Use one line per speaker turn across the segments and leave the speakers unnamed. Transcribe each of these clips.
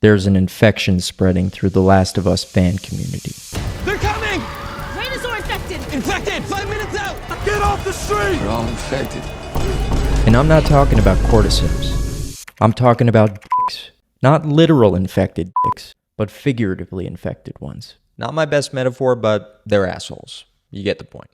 there's an infection spreading through the Last of Us fan community.
They're coming!
Dinosaur infected!
Infected! 5 minutes out!
Get off the street!
We're all infected.
And I'm not talking about cordyceps. I'm talking about dicks. Not literal infected dicks, but figuratively infected ones. Not my best metaphor, but they're assholes. You get the point.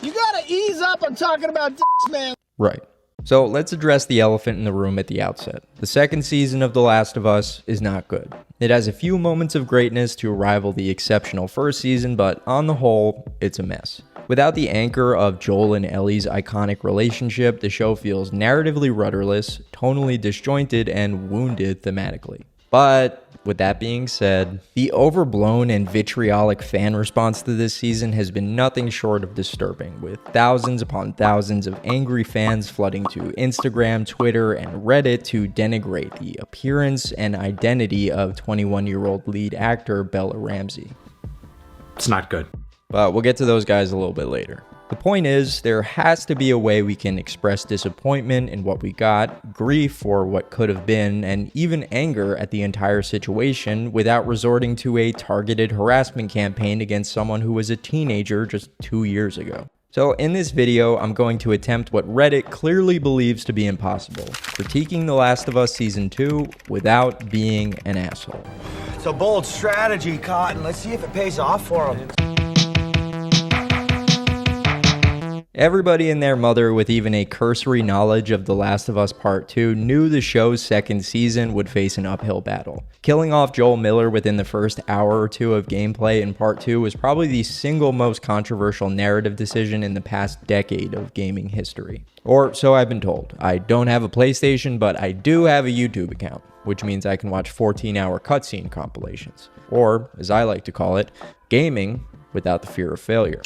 You gotta ease up on talking about dicks, man.
Right. So let's address the elephant in the room at the outset. The second season of The Last of Us is not good. It has a few moments of greatness to rival the exceptional first season, but on the whole, it's a mess. Without the anchor of Joel and Ellie's iconic relationship, the show feels narratively rudderless, tonally disjointed, and wounded thematically. But with that being said, the overblown and vitriolic fan response to this season has been nothing short of disturbing, with thousands upon thousands of angry fans flooding to Instagram, Twitter, and Reddit to denigrate the appearance and identity of 21-year-old lead actor Bella Ramsey.
It's not good.
But we'll get to those guys a little bit later. The point is, there has to be a way we can express disappointment in what we got, grief for what could have been, and even anger at the entire situation without resorting to a targeted harassment campaign against someone who was a teenager just 2 years ago. So in this video, I'm going to attempt what Reddit clearly believes to be impossible, critiquing The Last of Us Season 2 without being an asshole.
It's a bold strategy, Cotton. Let's see if it pays off for him.
Everybody and their mother with even a cursory knowledge of The Last of Us Part 2 knew the show's second season would face an uphill battle. Killing off Joel Miller within the first hour or two of gameplay in Part 2 was probably the single most controversial narrative decision in the past decade of gaming history. Or so I've been told. I don't have a PlayStation, but I do have a YouTube account, which means I can watch 14-hour cutscene compilations. Or, as I like to call it, gaming without the fear of failure.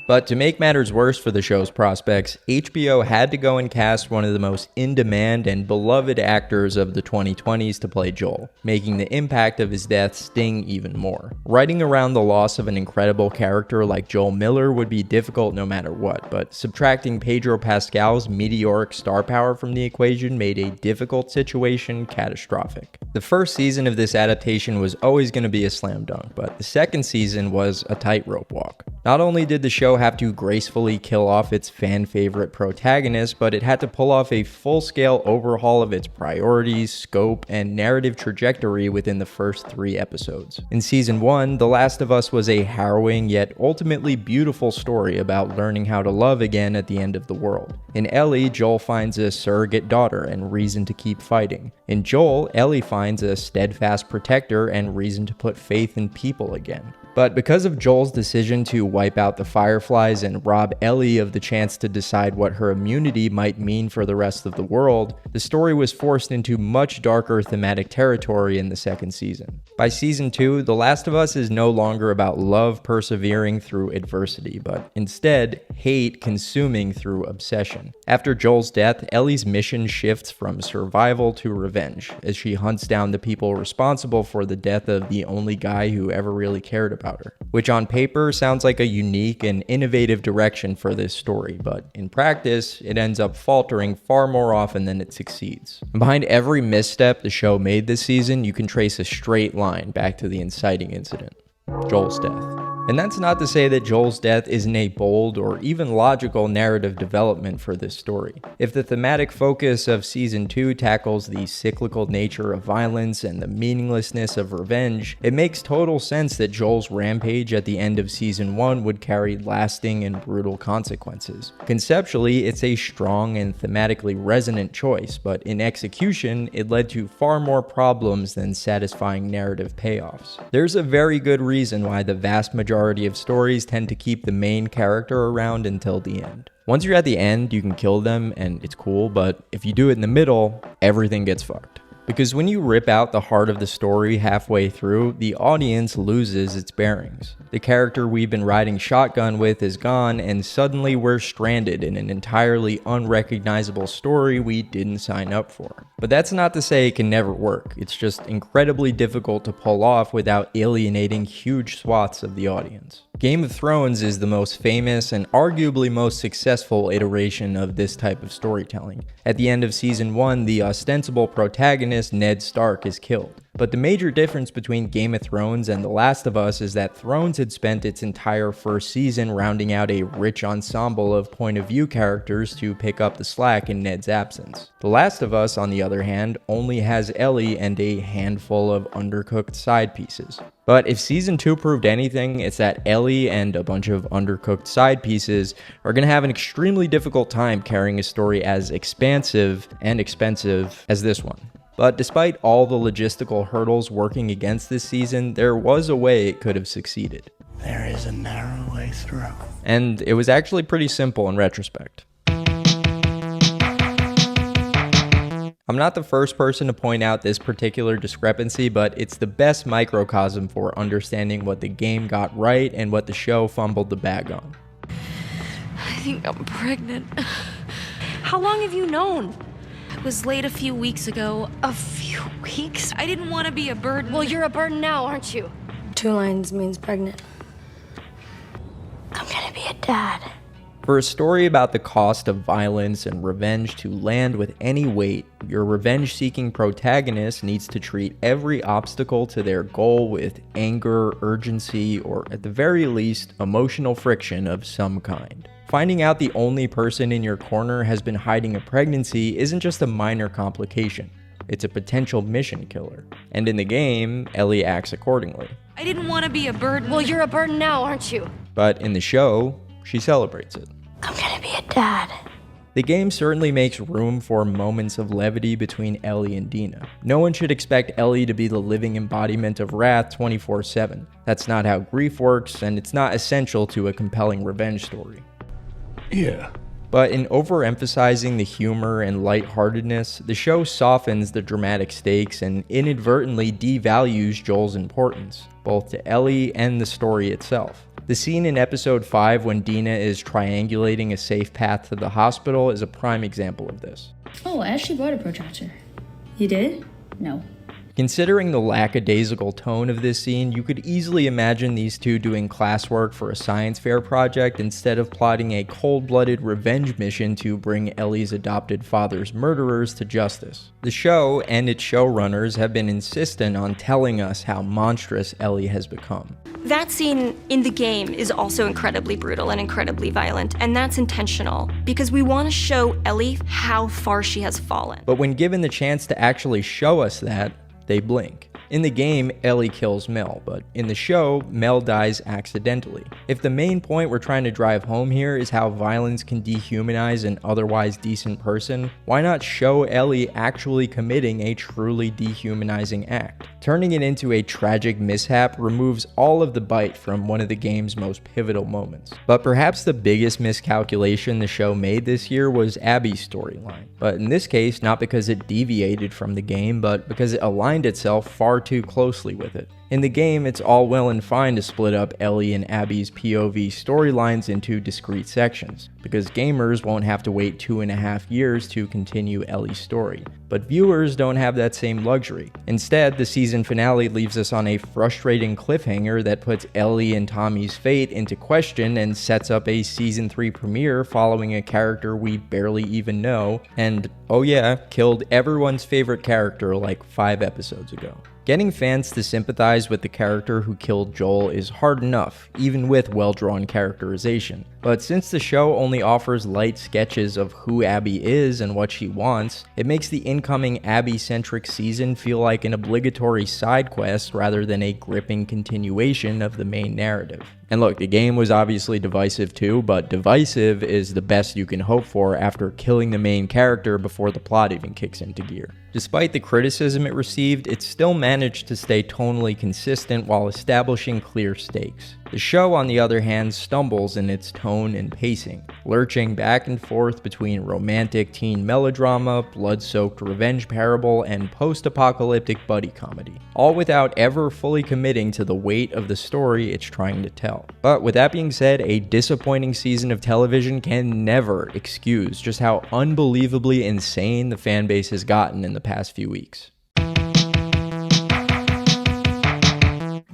But to make matters worse for the show's prospects, HBO had to go and cast one of the most in-demand and beloved actors of the 2020s to play Joel, making the impact of his death sting even more. Writing around the loss of an incredible character like Joel Miller would be difficult no matter what, but subtracting Pedro Pascal's meteoric star power from the equation made a difficult situation catastrophic. The first season of this adaptation was always going to be a slam dunk, but the second season was a tightrope walk. Not only did the show have to gracefully kill off its fan favorite protagonist, but it had to pull off a full-scale overhaul of its priorities, scope, and narrative trajectory within the first 3 episodes. In Season 1, The Last of Us was a harrowing yet ultimately beautiful story about learning how to love again at the end of the world. In Ellie, Joel finds a surrogate daughter and reason to keep fighting. In Joel, Ellie finds a steadfast protector and reason to put faith in people again. But because of Joel's decision to wipe out the Fireflies and rob Ellie of the chance to decide what her immunity might mean for the rest of the world, the story was forced into much darker thematic territory in the second season. By Season 2, The Last of Us is no longer about love persevering through adversity, but instead, hate consuming through obsession. After Joel's death, Ellie's mission shifts from survival to revenge, as she hunts down the people responsible for the death of the only guy who ever really cared about her, which on paper sounds like a unique and innovative direction for this story, but in practice, it ends up faltering far more often than it succeeds. And behind every misstep the show made this season, you can trace a straight line back to the inciting incident, Joel's death. And that's not to say that Joel's death isn't a bold or even logical narrative development for this story. If the thematic focus of Season 2 tackles the cyclical nature of violence and the meaninglessness of revenge, it makes total sense that Joel's rampage at the end of Season 1 would carry lasting and brutal consequences. Conceptually, it's a strong and thematically resonant choice, but in execution, it led to far more problems than satisfying narrative payoffs. There's a very good reason why the vast majority of stories tend to keep the main character around until the end. Once you're at the end, you can kill them and it's cool, but if you do it in the middle, everything gets fucked. Because when you rip out the heart of the story halfway through, the audience loses its bearings. The character we've been riding shotgun with is gone, and suddenly we're stranded in an entirely unrecognizable story we didn't sign up for. But that's not to say it can never work. It's just incredibly difficult to pull off without alienating huge swaths of the audience. Game of Thrones is the most famous and arguably most successful iteration of this type of storytelling. At the end of Season 1, the ostensible protagonist Ned Stark is killed. But the major difference between Game of Thrones and The Last of Us is that Thrones had spent its entire first season rounding out a rich ensemble of point of view characters to pick up the slack in Ned's absence. The Last of Us, on the other hand, only has Ellie and a handful of undercooked side pieces. But if Season 2 proved anything, it's that Ellie and a bunch of undercooked side pieces are going to have an extremely difficult time carrying a story as expansive and expensive as this one. But despite all the logistical hurdles working against this season, there was a way it could have succeeded.
There is a narrow way through.
And it was actually pretty simple in retrospect. I'm not the first person to point out this particular discrepancy, but it's the best microcosm for understanding what the game got right and what the show fumbled the bag on.
I think I'm pregnant. How long have you known? I was late a few weeks ago. A few weeks? I didn't want to be a burden.
Well, you're a burden now, aren't you?
2 lines means pregnant. I'm gonna be a dad.
For a story about the cost of violence and revenge to land with any weight, your revenge-seeking protagonist needs to treat every obstacle to their goal with anger, urgency, or at the very least, emotional friction of some kind. Finding out the only person in your corner has been hiding a pregnancy isn't just a minor complication. It's a potential mission killer. And in the game, Ellie acts accordingly.
I didn't want to be a burden.
Well, you're a burden now, aren't you?
But in the show, she celebrates it.
I'm gonna be a dad.
The game certainly makes room for moments of levity between Ellie and Dina. No one should expect Ellie to be the living embodiment of wrath 24/7. That's not how grief works, and it's not essential to a compelling revenge story.
Yeah.
But in overemphasizing the humor and lightheartedness, the show softens the dramatic stakes and inadvertently devalues Joel's importance, both to Ellie and the story itself. The scene in episode 5 when Dina is triangulating a safe path to the hospital is a prime example of this.
Oh, I actually bought a protractor. You did? No.
Considering the lackadaisical tone of this scene, you could easily imagine these two doing classwork for a science fair project instead of plotting a cold-blooded revenge mission to bring Ellie's adopted father's murderers to justice. The show and its showrunners have been insistent on telling us how monstrous Ellie has become.
That scene in the game is also incredibly brutal and incredibly violent, and that's intentional because we want to show Ellie how far she has fallen.
But when given the chance to actually show us that, they blink. In the game, Ellie kills Mel, but in the show, Mel dies accidentally. If the main point we're trying to drive home here is how violence can dehumanize an otherwise decent person, why not show Ellie actually committing a truly dehumanizing act? Turning it into a tragic mishap removes all of the bite from one of the game's most pivotal moments. But perhaps the biggest miscalculation the show made this year was Abby's storyline. But in this case, not because it deviated from the game, but because it aligned itself far too closely with it. In the game, it's all well and fine to split up Ellie and Abby's POV storylines into discrete sections, because gamers won't have to wait 2.5 years to continue Ellie's story. But viewers don't have that same luxury. Instead, the season finale leaves us on a frustrating cliffhanger that puts Ellie and Tommy's fate into question and sets up a season 3 premiere following a character we barely even know, and, oh yeah, killed everyone's favorite character like 5 episodes ago. Getting fans to sympathize with the character who killed Joel is hard enough, even with well-drawn characterization. But since the show only offers light sketches of who Abby is and what she wants, it makes the incoming Abby-centric season feel like an obligatory side quest rather than a gripping continuation of the main narrative. And look, the game was obviously divisive too, but divisive is the best you can hope for after killing the main character before the plot even kicks into gear. Despite the criticism it received, it still managed to stay tonally consistent while establishing clear stakes. The show, on the other hand, stumbles in its tone and pacing, lurching back and forth between romantic teen melodrama, blood-soaked revenge parable, and post-apocalyptic buddy comedy, all without ever fully committing to the weight of the story it's trying to tell. But with that being said, a disappointing season of television can never excuse just how unbelievably insane the fanbase has gotten in the past few weeks.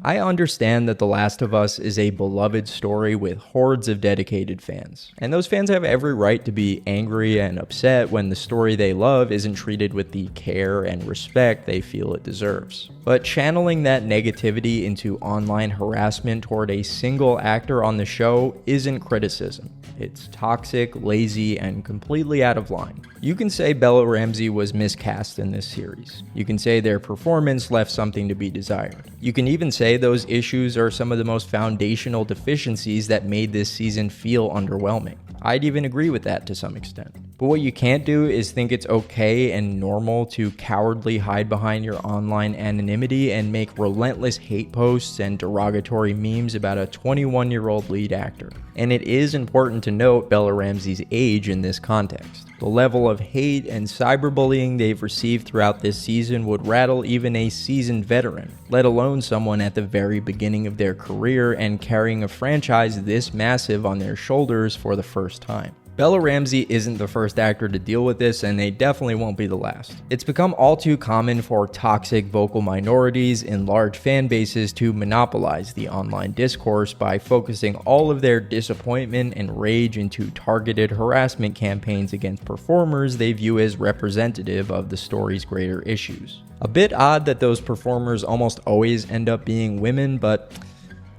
I understand that The Last of Us is a beloved story with hordes of dedicated fans, and those fans have every right to be angry and upset when the story they love isn't treated with the care and respect they feel it deserves. But channeling that negativity into online harassment toward a single actor on the show isn't criticism. It's toxic, lazy, and completely out of line. You can say Bella Ramsey was miscast in this series. You can say their performance left something to be desired. You can even say those issues are some of the most foundational deficiencies that made this season feel underwhelming. I'd even agree with that to some extent. But what you can't do is think it's okay and normal to cowardly hide behind your online anonymity and make relentless hate posts and derogatory memes about a 21-year-old lead actor. And it is important to note Bella Ramsey's age in this context. The level of hate and cyberbullying they've received throughout this season would rattle even a seasoned veteran, let alone someone at the very beginning of their career and carrying a franchise this massive on their shoulders for the first time. Bella Ramsey isn't the first actor to deal with this, and they definitely won't be the last. It's become all too common for toxic vocal minorities in large fan bases to monopolize the online discourse by focusing all of their disappointment and rage into targeted harassment campaigns against performers they view as representative of the story's greater issues. A bit odd that those performers almost always end up being women, but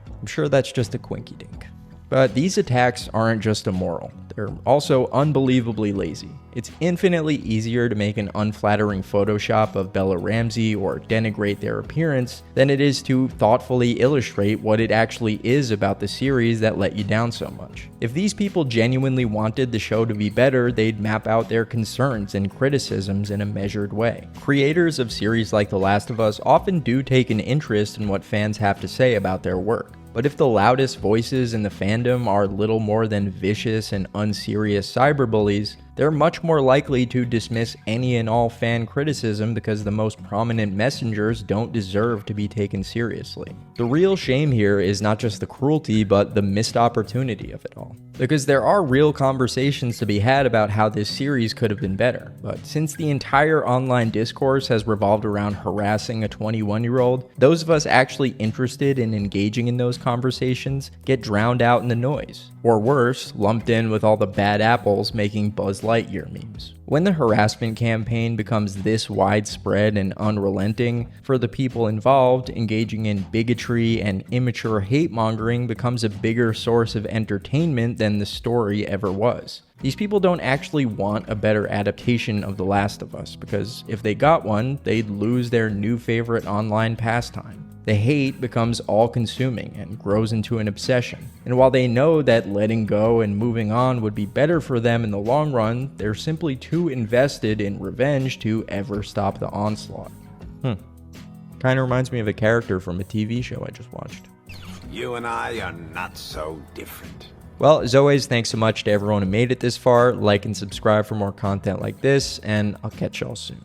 I'm sure that's just a quinky dink. But these attacks aren't just immoral, they're also unbelievably lazy. It's infinitely easier to make an unflattering Photoshop of Bella Ramsey or denigrate their appearance than it is to thoughtfully illustrate what it actually is about the series that let you down so much. If these people genuinely wanted the show to be better, they'd map out their concerns and criticisms in a measured way. Creators of series like The Last of Us often do take an interest in what fans have to say about their work. But if the loudest voices in the fandom are little more than vicious and unserious cyberbullies, they're much more likely to dismiss any and all fan criticism because the most prominent messengers don't deserve to be taken seriously. The real shame here is not just the cruelty, but the missed opportunity of it all. Because there are real conversations to be had about how this series could have been better, but since the entire online discourse has revolved around harassing a 21-year-old, those of us actually interested in engaging in those conversations get drowned out in the noise. Or worse, lumped in with all the bad apples making Buzz Lightyear memes. When the harassment campaign becomes this widespread and unrelenting, for the people involved, engaging in bigotry and immature hate-mongering becomes a bigger source of entertainment than the story ever was. These people don't actually want a better adaptation of The Last of Us, because if they got one, they'd lose their new favorite online pastime. The hate becomes all-consuming and grows into an obsession. And while they know that letting go and moving on would be better for them in the long run, they're simply too invested in revenge to ever stop the onslaught. Kinda reminds me of a character from a TV show I just watched.
You and I are not so different.
Well, as always, thanks so much to everyone who made it this far. Like and subscribe for more content like this, and I'll catch y'all soon.